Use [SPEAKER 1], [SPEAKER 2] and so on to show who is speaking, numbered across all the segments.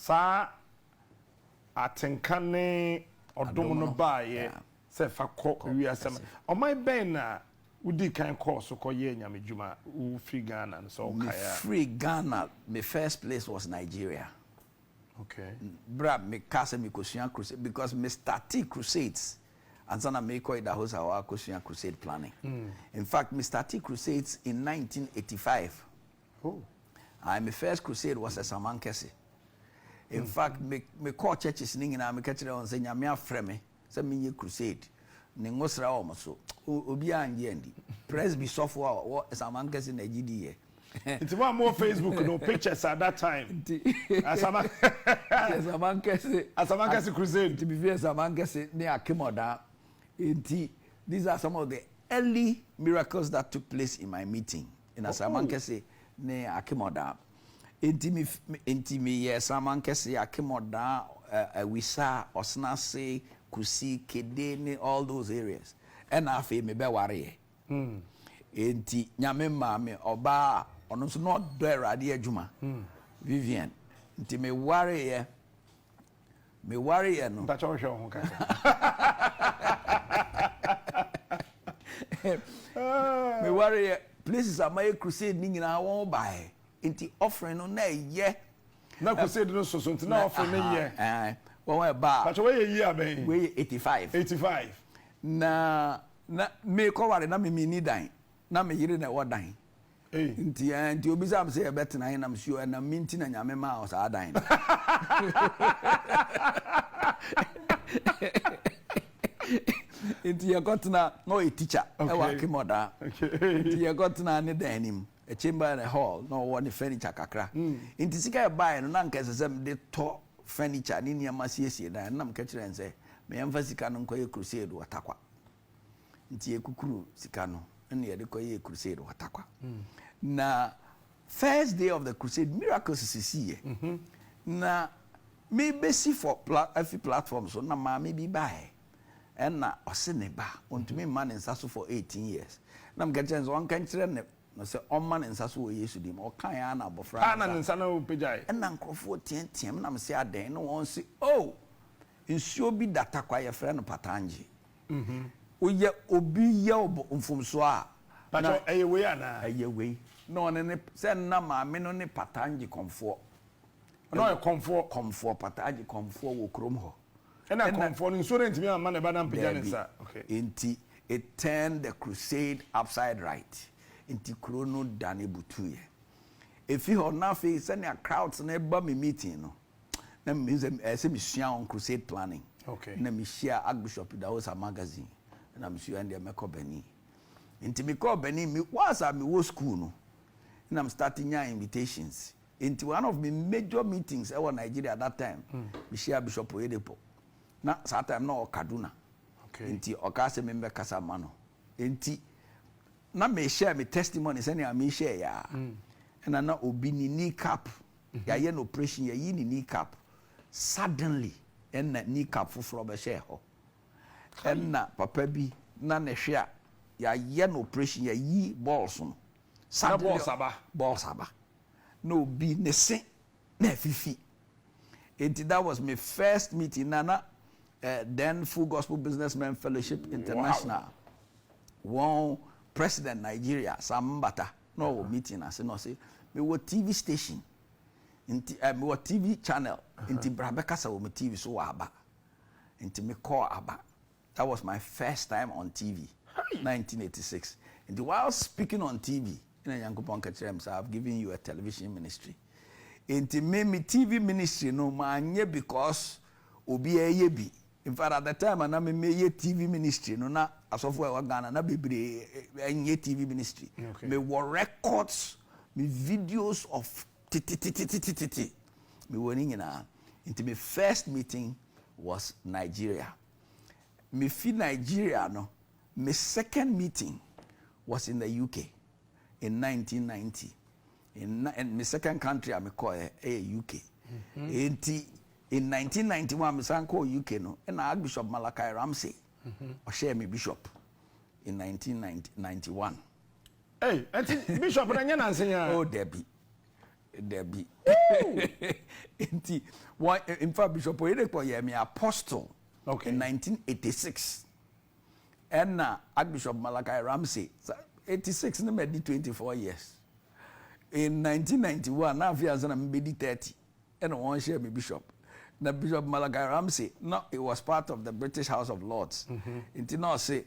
[SPEAKER 1] sa atenkane odom no baaye se fa ko wiasem o my ben na udi kan course ko ye nyame djuma u free Ghana so okay
[SPEAKER 2] free Ghana. My first place was Nigeria.
[SPEAKER 1] Okay.
[SPEAKER 2] Bra me kase me kosua crusade because me started crusades and sana me ko ida house our kosua crusade planning. In fact, me started crusades in 1985.
[SPEAKER 1] Oh.
[SPEAKER 2] My first crusade was a Samankese. In fact, me call churches ning na me catch on say nyame afre me say me crusade. Ni ngosra o so obi anje ndi. Presby software what Samankese na gidi ye.
[SPEAKER 1] It's one more Facebook no pictures at that time. Asamankese crusade.
[SPEAKER 2] To be fair, Samankese near Akoma. These are some of the early miracles that took place in my meeting in Asamankese near Akoma. Intimi Samankese Akoma, Wisa, Osnase, Kusi, Kedene, all those areas. And I feel me be worry. Inti nyame mame oba ono so no do erade adwuma Vivian nti me worry no
[SPEAKER 1] ba cho hwe ho ka
[SPEAKER 2] me worry places am my crusade ni nyina won buy nti offering no na ye
[SPEAKER 1] na crusade no so nti na offering na ye
[SPEAKER 2] won ba
[SPEAKER 1] ba cho we ye aben
[SPEAKER 2] we 85 na me ko worry na me ni dan na me yire na wodan nti obi sam say e betena hin na me sure na minti na nyame ma o sa dan nti ye gotna no a teacher e wa Akoma nti ye gotna ne dan nim a chamber and a hall no one furniture kakra nti sika e buy no na nka sesem de to furniture ni niam siesie dan na me ka kire nse me yemfa sika no nkoye crusade watakwa nti ye kukuru sika no and ye de koye crusade watakwa na first day of the crusade miracles is here na me besi for every platform so na ma me bi buy and na osene ba ontumi man nsaso for 18 years na mgaje nso wan kan kire ne no se on man nsaso wo yesu dim o kan ya na abofra
[SPEAKER 1] ana nsa na opejai
[SPEAKER 2] and na nkrofo tientiam na me se aden no won se oh nsuo bi data kwa ye frɛ no patanji oye obi ye mfumso a
[SPEAKER 1] pacho eyewe ana
[SPEAKER 2] eyewe no ne se na ma me no ne patanji komfo
[SPEAKER 1] no e komfo
[SPEAKER 2] patanji komfo wo krom ho
[SPEAKER 1] na komfo no insurance mi ama na ba na mpija ne sa
[SPEAKER 2] okay inti it turned the crusade upside right inti krono dane butuye efi ho na fe se ne crowds na ba me meeting no na me se me sua on crusade planning
[SPEAKER 1] okay
[SPEAKER 2] na me share Archbishop magazine na me sua and me ko bani inti me ko bani me was me wo school no and I'm starting your invitations into one of my major meetings in Nigeria at that time me share Bishop Oyedepo na that time no Kaduna
[SPEAKER 1] okay
[SPEAKER 2] inti okase member kasa mano inti na me share my testimony say na me share ya and na obi ni kneecap ya ye no operation ya yi ni kneecap suddenly and na kneecap foforo be share ho and na papa bi na ne hwe a ya ye no operation ya yi balls no
[SPEAKER 1] suddenly
[SPEAKER 2] ball saba no be ne se na fifi and that was my first meeting nana then Full Gospel Businessmen Fellowship International one president Nigeria Sambata no meeting I say no say me wo TV station inti me wo TV channel inti brabeka sa wo me TV so aba inti me call aba that was my first time on TV 1986 and while speaking on TV in Yankopon Kachrem say I've given you a television ministry inti me TV ministry no manye because obi eye bi in fact at the time na me TV ministry no na asofo e Ghana na bebre enye TV ministry me were records me videos of me were nyina into my first meeting was Nigeria me fi Nigeria no my second meeting was in the UK in 1990 in my second country I me call UK in 1991 me san call UK no and Archbishop Malachi Ramsey or share me bishop in 1991
[SPEAKER 1] hey bishop na nya na nsenya
[SPEAKER 2] oh Debbie Debbie. In fact, Bishop Oyedepo me apostle in 1986. And Archbishop Malachi Ramsey, 86, no, 24 years. In 1991, now I am 30, and I want to share my bishop. Now Bishop Malachi Ramsey, no, it was part of the British House of Lords. Until now, say,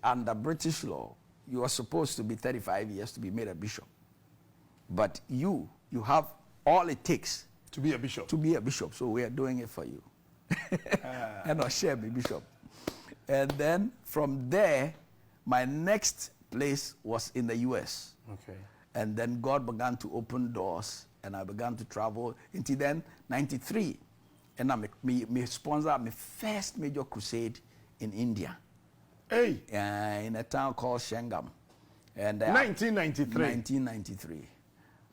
[SPEAKER 2] under British law, you are supposed to be 35 years to be made a bishop. But you have all it takes
[SPEAKER 1] to be a bishop.
[SPEAKER 2] To be a bishop, so we are doing it for you. And I'll share my bishop. And then from there, my next place was in the U.S.
[SPEAKER 1] Okay.
[SPEAKER 2] And then God began to open doors, and I began to travel. Until then, 93, and I sponsored my first major crusade in India.
[SPEAKER 1] Hey.
[SPEAKER 2] In a town called Shangam. And
[SPEAKER 1] 1993.
[SPEAKER 2] 1993.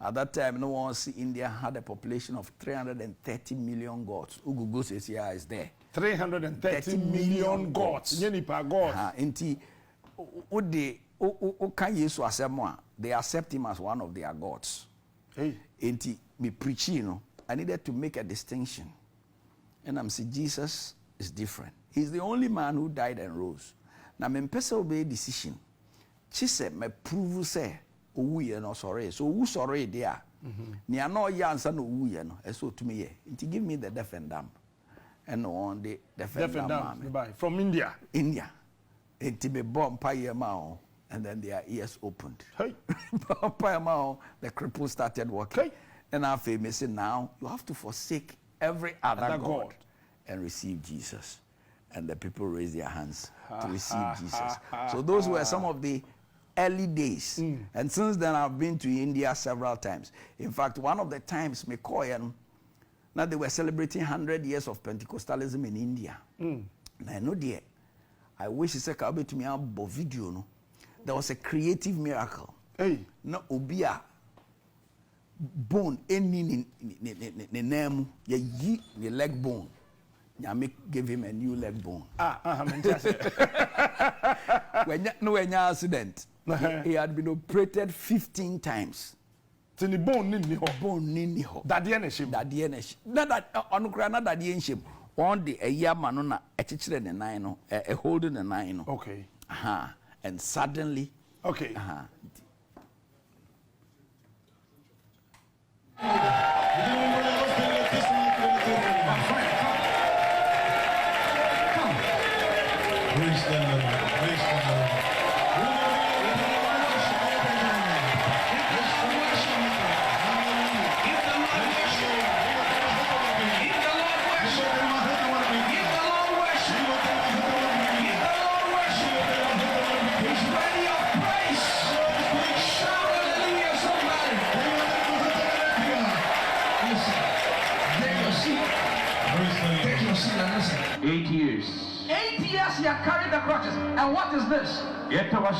[SPEAKER 2] At that time, no one see India had a population of 330 million gods. Google says here is there.
[SPEAKER 1] 330 million gods.
[SPEAKER 2] Inti, they accept him as one of their gods.
[SPEAKER 1] Hey.
[SPEAKER 2] Inti, me preaching, I needed to make a distinction. And I'm saying Jesus is different. He's the only man who died and rose. Now, me pesa obey decision. She said, me prove say, uye no sorry. So who sorry there? Ni ano yansa no uye no. So to me, inti give me the deaf and dumb. And on the deaf and dumb
[SPEAKER 1] from India.
[SPEAKER 2] India. Inti me bomb paye mao. And then their ears opened.
[SPEAKER 1] Hey.
[SPEAKER 2] The cripple started walking.
[SPEAKER 1] Hey.
[SPEAKER 2] And I say, now you have to forsake every other God and receive Jesus. And the people raised their hands to receive Jesus. So those were some of the early days. And since then, I've been to India several times. In fact, one of the times, now they were celebrating 100 years of Pentecostalism in India. And I know there, I wish it's a to me about video. No? There was a creative miracle.
[SPEAKER 1] Hey.
[SPEAKER 2] No, Obia bone, any name, ye leg bone. Nyame gave him a new leg bone. When no accident, he had been operated 15 times.
[SPEAKER 1] Tini bone nini ho.
[SPEAKER 2] Bone nini ho.
[SPEAKER 1] Daddy eneshim.
[SPEAKER 2] Daddy eneshim. That onukra na daddy eneshim. One day a year manona a chichire the nine a holding the nine.
[SPEAKER 1] Okay.
[SPEAKER 2] And suddenly.
[SPEAKER 1] Okay.
[SPEAKER 3] He had carried the crutches. And what is this? What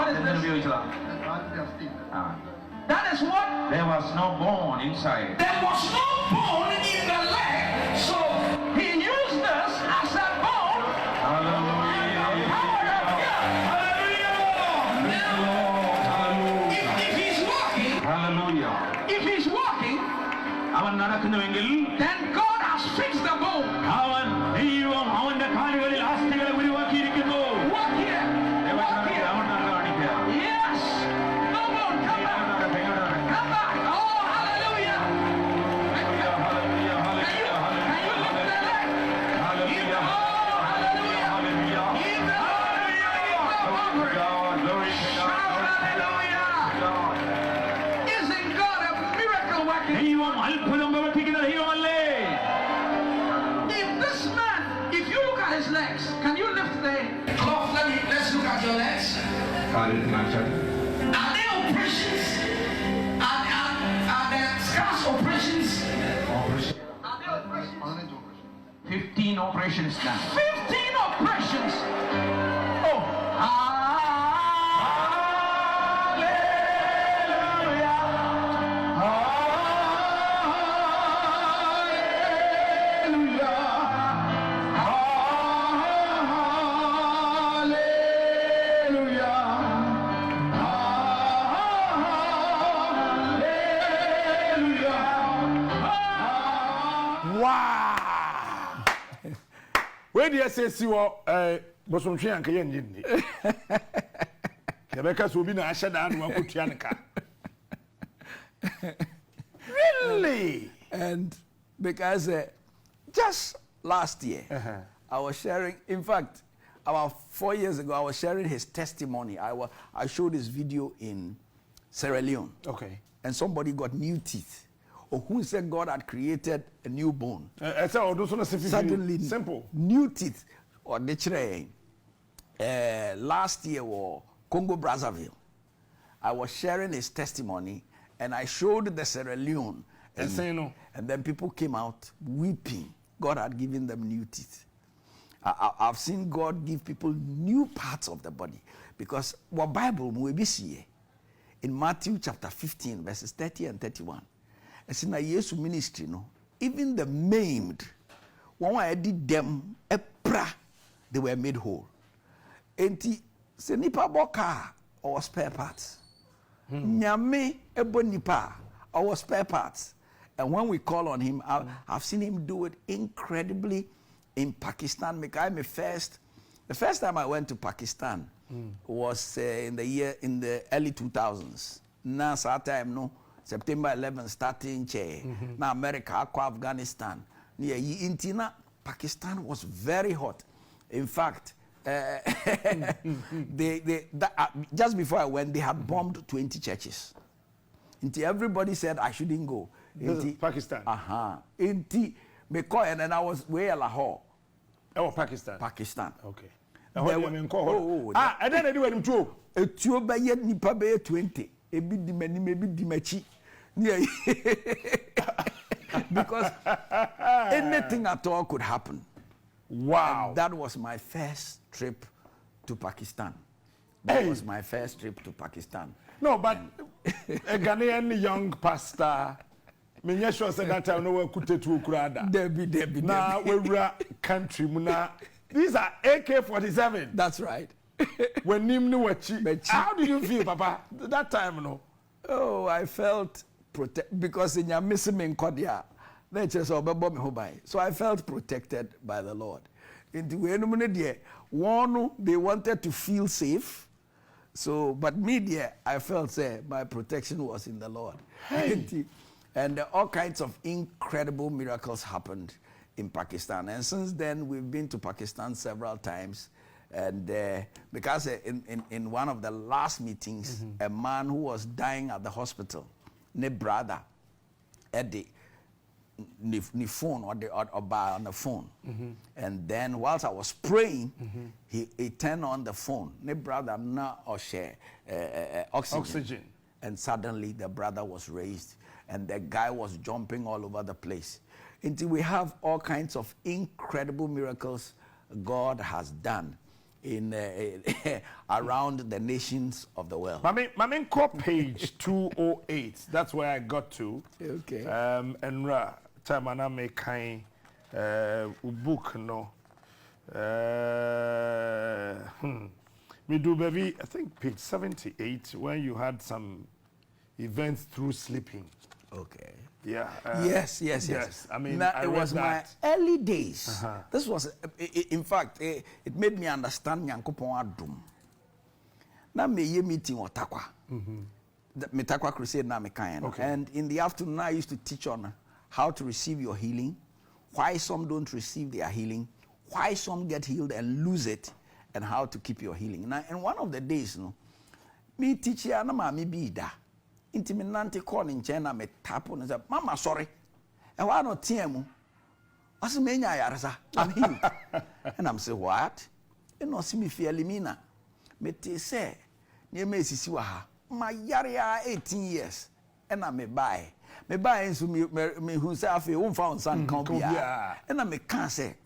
[SPEAKER 3] is this? That is what? There was no bone inside. There was no bone in the leg. So he used this as a bone. Hallelujah. Hallelujah. If he's walking. Hallelujah. If he's walking. Then God has fixed the bone. Walk here. Walk here. Yes. No bone. Come back. Come back. Oh, hallelujah. Can you lift the leg? Hallelujah. Oh, hallelujah. Give the offering. Hallelujah. Isn't God a miracle working? If this man, if you look at his legs, can you lift the cloth? Let's look at your legs. Are they operations? Are there scarce operations? Are they operations? 15 operations done. 15 operations! Oh!
[SPEAKER 1] Wow. Where do you say see what Bosomtwe anka ye nyini? Yabeka so bi na ahye da no akotua nka. Really?
[SPEAKER 2] And because just last year, I was sharing, in fact, about 4 years ago, I was sharing his testimony. I showed this video in Sierra Leone.
[SPEAKER 1] Okay.
[SPEAKER 2] And somebody got new teeth. Or who said God had created a new bone.
[SPEAKER 1] Suddenly, simple.
[SPEAKER 2] New teeth. Or last year, or Congo Brazzaville, I was sharing his testimony, and I showed the Sierra Leone. And then people came out weeping. God had given them new teeth. I've seen God give people new parts of the body. Because what Bible we be see in Matthew chapter 15, verses 30 and 31. It's in a Yesu ministry, no. Even the maimed, when I did them, they were made whole. Enti se nipa boka or spare parts. Nyame ebo nipa or spare parts. And when we call on him, I've seen him do it incredibly in Pakistan. The first time I went to Pakistan was in the early 2000s. Now, that time, no, September 11 starting chair. Now, America, Afghanistan. Near Intina, Pakistan was very hot. In fact, just before I went, they had bombed 20 churches. Until everybody said I shouldn't go.
[SPEAKER 1] This is Pakistan.
[SPEAKER 2] Inti me call and then I was way Lahore.
[SPEAKER 1] Oh, Pakistan.
[SPEAKER 2] Pakistan.
[SPEAKER 1] Okay. And then I do him too.
[SPEAKER 2] A tube by yet nipa be 20. A bit dimani maybe dimachi. Because anything at all could happen.
[SPEAKER 1] Wow.
[SPEAKER 2] And that was my first trip to Pakistan. That was my first trip to Pakistan.
[SPEAKER 1] No, but a Ghanaian young pastor, me sure said that time no one could take to Ukrada.
[SPEAKER 2] Debbie.
[SPEAKER 1] Now we're country muna. These are AK-47.
[SPEAKER 2] That's right.
[SPEAKER 1] When how did you feel, Papa? That time, no?
[SPEAKER 2] Oh, I felt protected because in your missing in Kodia, so I felt protected by the Lord. One, they wanted to feel safe. So, but media, I felt my protection was in the Lord.
[SPEAKER 1] Hey.
[SPEAKER 2] And all kinds of incredible miracles happened in Pakistan. And since then, we've been to Pakistan several times. And because in one of the last meetings, a man who was dying at the hospital, ne brother, Eddie, ni phone or on the phone. And then whilst I was praying, he turned on the phone. Ne brother na or share oxygen. And suddenly the brother was raised and the guy was jumping all over the place. Until we have all kinds of incredible miracles God has done in around the nations of the world.
[SPEAKER 1] Mame page 208. That's where I got to.
[SPEAKER 2] Okay.
[SPEAKER 1] And time I make kind book no. Me do baby. I think page 78 when you had some events through sleeping.
[SPEAKER 2] Okay.
[SPEAKER 1] Yeah.
[SPEAKER 2] Yes.
[SPEAKER 1] I mean,
[SPEAKER 2] it was my early days. This was, in fact, it made me understand Nyankopon adum. Na me ye meeting Otakwa. Me Takwa crusade na me kind.
[SPEAKER 1] Okay.
[SPEAKER 2] And in the afternoon, I used to teach on how to receive your healing, why some don't receive their healing, why some get healed and lose it, and how to keep your healing. Now, in one of the days, me teach ya na mami bi da. Intiminante call in China me tap on and say, Mama, sorry. And why not TM? I say, Menya Yarza, I'm healed. And I'm saying, what? You know, see me fairly mina. Me te say, near me siwaha. My yaria 18 years. And I may buy. Me buy into me who say I feel found son come here. And I me can't say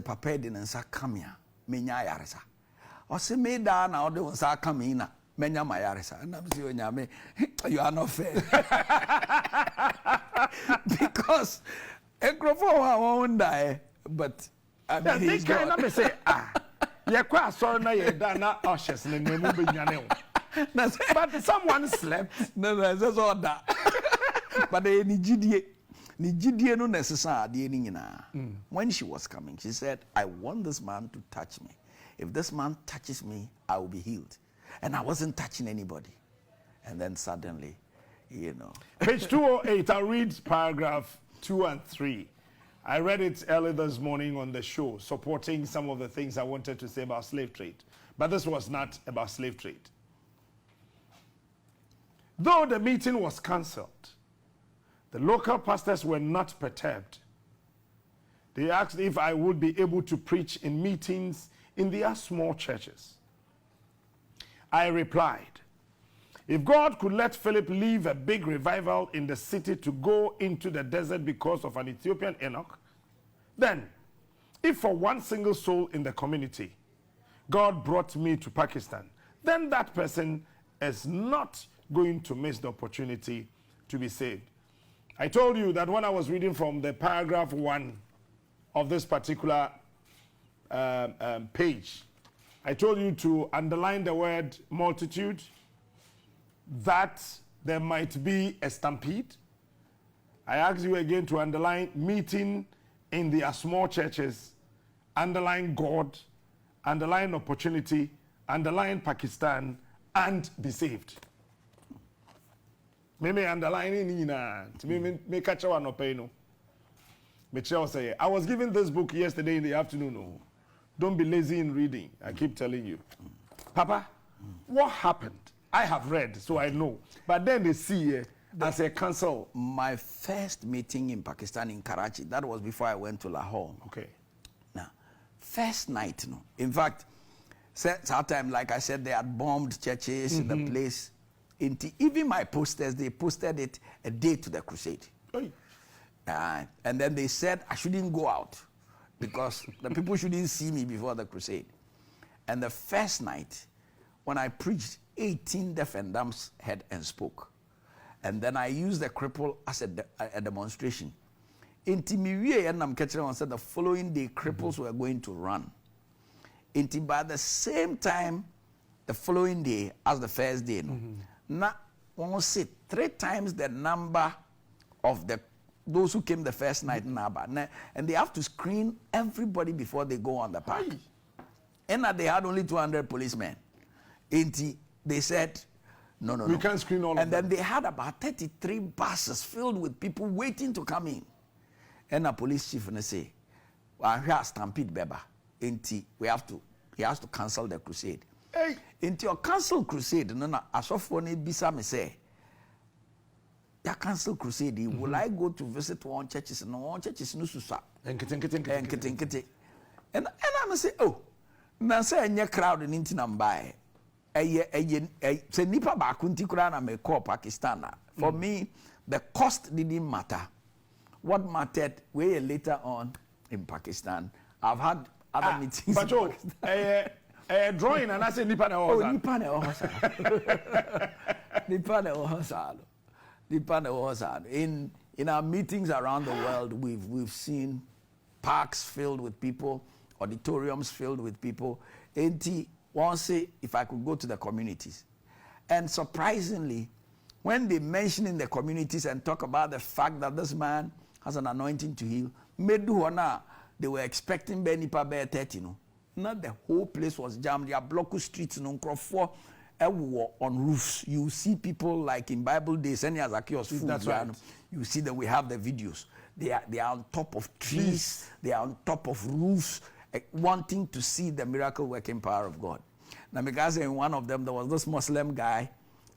[SPEAKER 2] papa didn't say come here. Menya Yarza. Or say me down now they won't say come in. Menya Mayarisa, and I'm saying, you are not fair. Because a crofo won't die, but I mean,
[SPEAKER 1] he's kind of say, you're quite sorry now you're done, not ushers, and then moving your name. But someone slept.
[SPEAKER 2] No, that's all that. But Nijidie no necessary. When she was coming, she said, I want this man to touch me. If this man touches me, I will be healed. And I wasn't touching anybody. And then suddenly,
[SPEAKER 1] Page 208, I'll read paragraph 2 and 3. I read it early this morning on the show, supporting some of the things I wanted to say about slave trade. But this was not about slave trade. Though the meeting was cancelled, the local pastors were not perturbed. They asked if I would be able to preach in meetings in their small churches. I replied, if God could let Philip leave a big revival in the city to go into the desert because of an Ethiopian eunuch, then if for one single soul in the community, God brought me to Pakistan, then that person is not going to miss the opportunity to be saved. I told you that when I was reading from the paragraph 1 of this particular page, I told you to underline the word multitude, that there might be a stampede. I asked you again to underline meeting in their small churches, underline God, underline opportunity, underline Pakistan, and be saved. Me underlining me catch one no pay no. Say I was given this book yesterday in the afternoon. No. Don't be lazy in reading. I keep telling you. Papa, what happened? I have read, so I know. But then they see as a council.
[SPEAKER 2] My first meeting in Pakistan, in Karachi, that was before I went to Lahore.
[SPEAKER 1] Okay.
[SPEAKER 2] Now, first night, in fact, that time, like I said, they had bombed churches in the place. Even my posters, they posted it a day to the crusade. And then they said I shouldn't go out because the people shouldn't see me before the crusade. And the first night, when I preached, 18 deaf and dumbs heard and spoke. And then I used the cripple as a demonstration. And said the following day, cripples were going to run. By the same time, the following day, as the first day, now, when we say 3 times the number of those who came the first night, and they have to screen everybody before they go on the park. And they had only 200 policemen. They said, no.
[SPEAKER 1] We can't screen all of them.
[SPEAKER 2] And then they had about 33 buses filled with people waiting to come in. And the police chief say, well, we have stampede beba. He has to cancel the crusade.
[SPEAKER 1] Hey.
[SPEAKER 2] Into your cancel crusade, asofo bisa me say, ya cancel crusade. Will I go to visit one churches? No, one churches no susa.
[SPEAKER 1] And
[SPEAKER 2] I'm say, oh, na say any crowd in Intinambai. Say nipa bakunti kura na me call Pakistan. For me, the cost didn't matter. What mattered way later on in Pakistan. I've had other meetings.
[SPEAKER 1] But drawing and I say nipa na ohosa.
[SPEAKER 2] Nipa na ohosa. In our meetings around the world, we've seen parks filled with people, auditoriums filled with people. Once say if I could go to the communities, and surprisingly, when they mention in the communities and talk about the fact that this man has an anointing to heal, they were expecting nipa 30. Not the whole place was jammed. There are block streets on roofs. You see people like in Bible days, any as
[SPEAKER 1] That's right.
[SPEAKER 2] You see that we have the videos. They are on top of trees. They are on top of roofs, wanting to see the miracle working power of God. Now, because in one of them, there was this Muslim guy.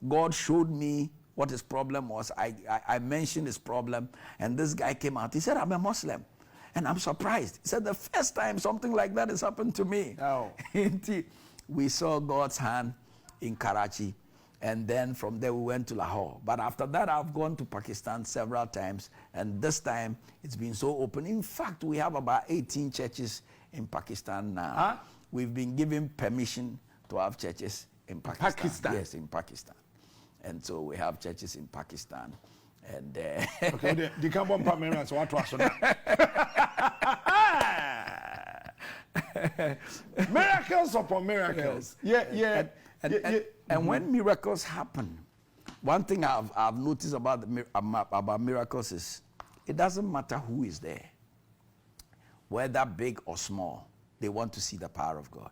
[SPEAKER 2] God showed me what his problem was. I mentioned his problem, and this guy came out. He said, I'm a Muslim. And I'm surprised. He said, the first time something like that has happened to me.
[SPEAKER 1] Oh.
[SPEAKER 2] We saw God's hand in Karachi. And then from there, we went to Lahore. But after that, I've gone to Pakistan several times. And this time, it's been so open. In fact, we have about 18 churches in Pakistan now.
[SPEAKER 1] Huh?
[SPEAKER 2] We've been given permission to have churches in Pakistan. Yes, in Pakistan. And so we have churches in Pakistan. And
[SPEAKER 1] okay, the Carbon Parliament, so what was miracles upon miracles.
[SPEAKER 2] Yes. And when miracles happen, One thing I've noticed about about miracles is it doesn't matter who is there, whether big or small. They want to see the power of God.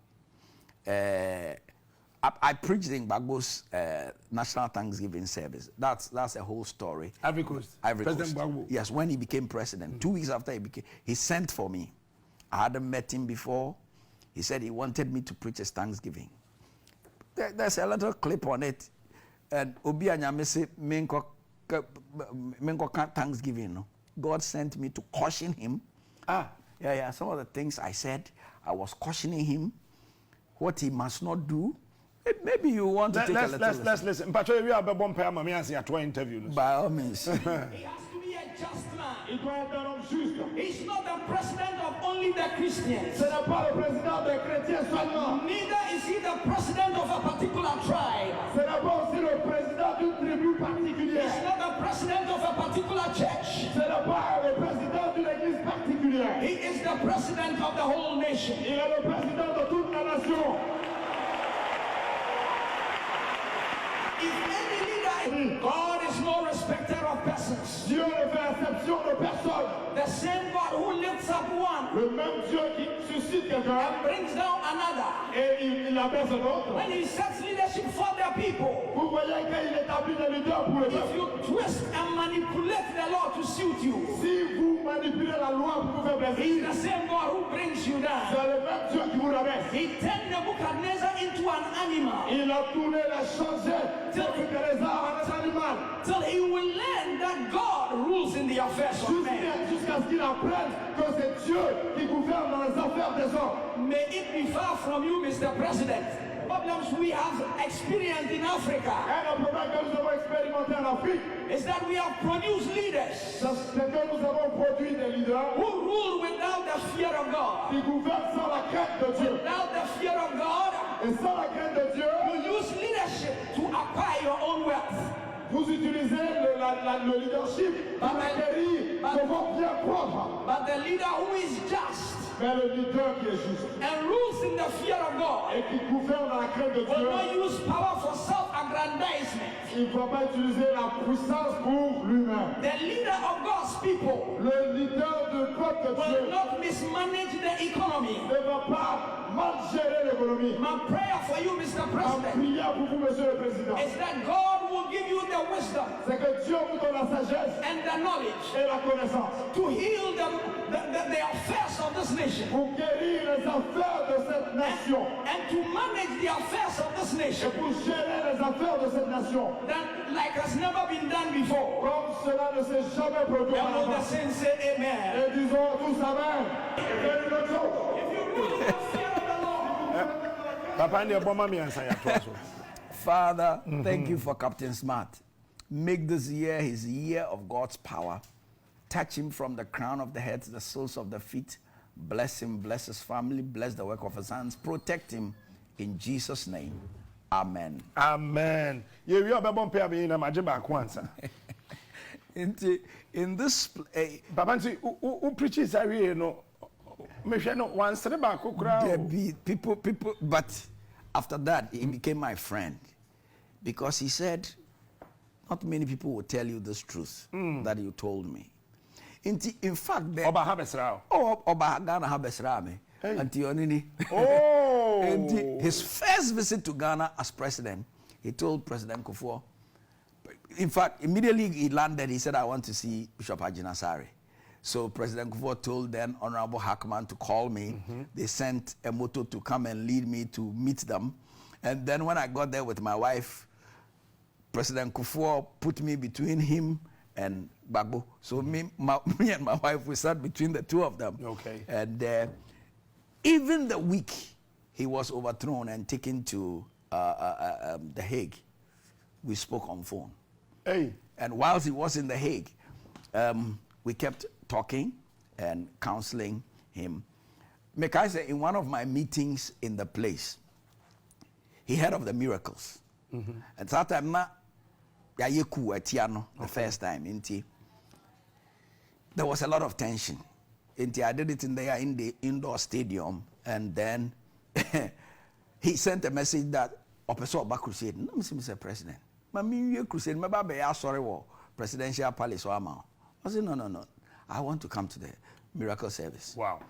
[SPEAKER 2] I preached in Gbagbo's National Thanksgiving service. That's a whole story.
[SPEAKER 1] Ivory Coast. President Gbagbo.
[SPEAKER 2] Yes, when he became president. 2 weeks after he sent for me. I hadn't met him before. He said he wanted me to preach his Thanksgiving. There's a little clip on it. And Obi Anyame say, Menko Thanksgiving. No? God sent me to caution him. Yeah. Some of the things I said, I was cautioning him what he must not do. Maybe you want to take a little
[SPEAKER 1] let's listen. But we are bomb pay my answer at one interview.
[SPEAKER 2] By all means.
[SPEAKER 3] He has to be a just man. He's not the president of only the Christians. Neither is he the president of a particular tribe. He's not the president of a particular church. He is the president of the whole nation. If any leader, God is no respecter of persons. The same God who lifts up one and brings down another. When he sets leadership for the people, if you twist and manipulate the law to suit you, he's the same God who brings you down. He turned Nebuchadnezzar into an animal. Till he will learn that God rules in the affairs of men. May it be far from you, Mr. President. Problems we have experienced in Africa is that we have produced leaders who rule without the fear of God. Without the fear of God, you use leadership to acquire your own wealth.
[SPEAKER 4] Vous utilisez le leadership pour acquérir vos biens propres.
[SPEAKER 3] But the leader who is just
[SPEAKER 4] Mais le leader qui est juste
[SPEAKER 3] and rules in the fear of God
[SPEAKER 4] et qui gouverne dans la crainte de
[SPEAKER 3] will
[SPEAKER 4] Dieu,
[SPEAKER 3] not use power for self-aggrandizement.
[SPEAKER 4] il ne va pas utiliser la puissance pour lui-même.
[SPEAKER 3] The leader of God's people
[SPEAKER 4] Le leader du peuple de Dieu
[SPEAKER 3] will not mismanage the economy.
[SPEAKER 4] ne va pas mal gérer l'économie.
[SPEAKER 3] My prayer for you, Mr.
[SPEAKER 4] Ma
[SPEAKER 3] President,
[SPEAKER 4] prière pour vous, Monsieur le Président,
[SPEAKER 3] is that God will give you the wisdom
[SPEAKER 4] c'est que Dieu vous donne la sagesse
[SPEAKER 3] and the knowledge
[SPEAKER 4] et la connaissance
[SPEAKER 3] to heal the affairs of this nation
[SPEAKER 4] pour guérir les affaires de cette nation
[SPEAKER 3] and to manage the affairs of this
[SPEAKER 4] et
[SPEAKER 3] nation
[SPEAKER 4] pour gérer les affaires de cette nation
[SPEAKER 3] that like has never been done before.
[SPEAKER 4] comme cela ne s'est jamais produit
[SPEAKER 3] And will the
[SPEAKER 4] auparavant.
[SPEAKER 3] saints say amen?
[SPEAKER 4] Et disons tous Amen. Et faites une autre chose.
[SPEAKER 3] If you rule in the fear of the Lord,
[SPEAKER 1] Papa, and your bomb answer at one.
[SPEAKER 2] Father, thank you for Captain Smart. Make this year his year of God's power. Touch him from the crown of the head to the soles of the feet. Bless him, bless his family, bless the work of his hands. Protect him in Jesus' name. Amen.
[SPEAKER 1] Amen. You are bomb pay me in a magic back once.
[SPEAKER 2] In this
[SPEAKER 1] Papa, who preaches are you know? Maybe no one step back.
[SPEAKER 2] there be people, but after that, he became my friend because he said, not many people will tell you this truth that you told me. In fact,
[SPEAKER 1] Oba Habesrao.
[SPEAKER 2] Oba Ghana Habesra me.
[SPEAKER 1] Oh.
[SPEAKER 2] And his first visit to Ghana as president, he told President Kufuor. In fact, immediately he landed, he said, I want to see Bishop AgyinAsare. So President Kufuor told then Honorable Hackman to call me. They sent a motor to come and lead me to meet them. And then when I got there with my wife, President Kufuor put me between him and Gbagbo. So me and my wife, we sat between the two of them.
[SPEAKER 1] Okay.
[SPEAKER 2] And even the week he was overthrown and taken to The Hague, we spoke on phone.
[SPEAKER 1] Hey.
[SPEAKER 2] And whilst he was in The Hague, we kept talking and counseling him. Mekai said, in one of my meetings in the place, he heard of the miracles. And that time, the first time, there was a lot of tension. I did it in the indoor stadium, and then he sent a message that Opeso Baku said, no, Mr. President, Mami crusade, maybe be sorry war presidential palace or ama. I said, no. I want to come to the miracle service.
[SPEAKER 1] Wow.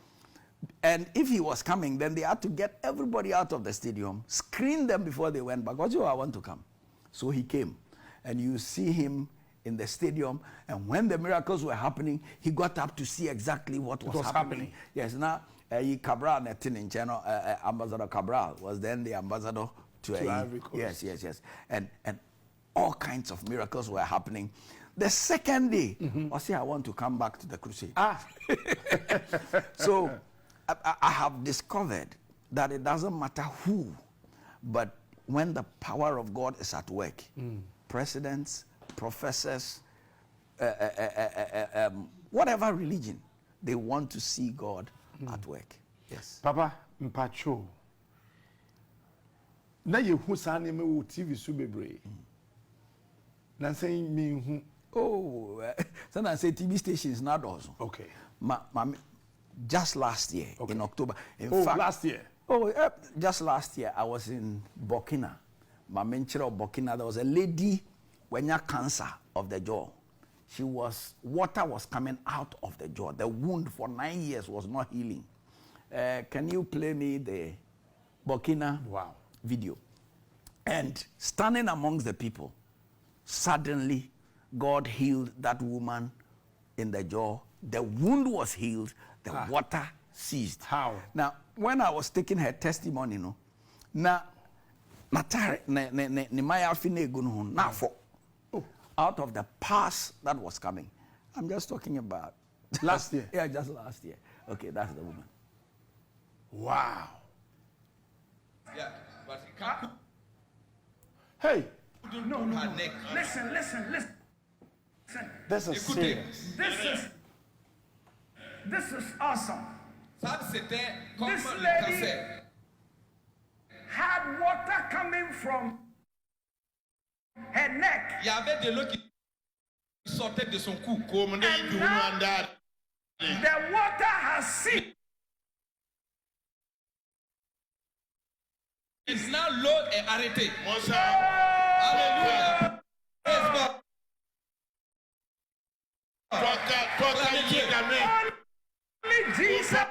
[SPEAKER 2] And if he was coming, then they had to get everybody out of the stadium, screen them before they went back. I want to come. So he came. And you see him in the stadium. And when the miracles were happening, he got up to see exactly what was happening. Yes, now, Cabral, Ambassador Cabral was then the ambassador to
[SPEAKER 1] Ivory Coast.
[SPEAKER 2] Yes. And all kinds of miracles were happening. The second day, I say, I want to come back to the crusade. So I have discovered that it doesn't matter who, but when the power of God is at work, presidents, professors, whatever religion, they want to see God at work. Yes.
[SPEAKER 1] Papa, mpacho. Na yehu sane me wo TV so bebre. Na say me hu.
[SPEAKER 2] Oh, so I say TV stations not also.
[SPEAKER 1] Okay.
[SPEAKER 2] Just last year, in October. In
[SPEAKER 1] fact, last year?
[SPEAKER 2] Just last year, I was in Burkina. My mentor of Burkina, there was a lady when you had cancer of the jaw. Water was coming out of the jaw. The wound for 9 years was not healing. Can you play me the Burkina video? And standing amongst the people, suddenly God healed that woman in the jaw. The wound was healed. The water ceased.
[SPEAKER 1] How?
[SPEAKER 2] Now, when I was taking her testimony, out of the past that was coming. I'm just talking about
[SPEAKER 1] last year.
[SPEAKER 2] Yeah, just last year. Okay, that's the woman.
[SPEAKER 1] Wow.
[SPEAKER 3] Yeah, but you can't.
[SPEAKER 1] Hey.
[SPEAKER 3] No.
[SPEAKER 4] Listen.
[SPEAKER 1] This is serious.
[SPEAKER 4] This is awesome.
[SPEAKER 3] This
[SPEAKER 4] lady had water coming from her neck.
[SPEAKER 3] Il y avait de l'eau qui sortait de son cou.
[SPEAKER 4] And now, the water has ceased.
[SPEAKER 3] Now l'eau est arrêtée. Alléluia.
[SPEAKER 4] Only Jesus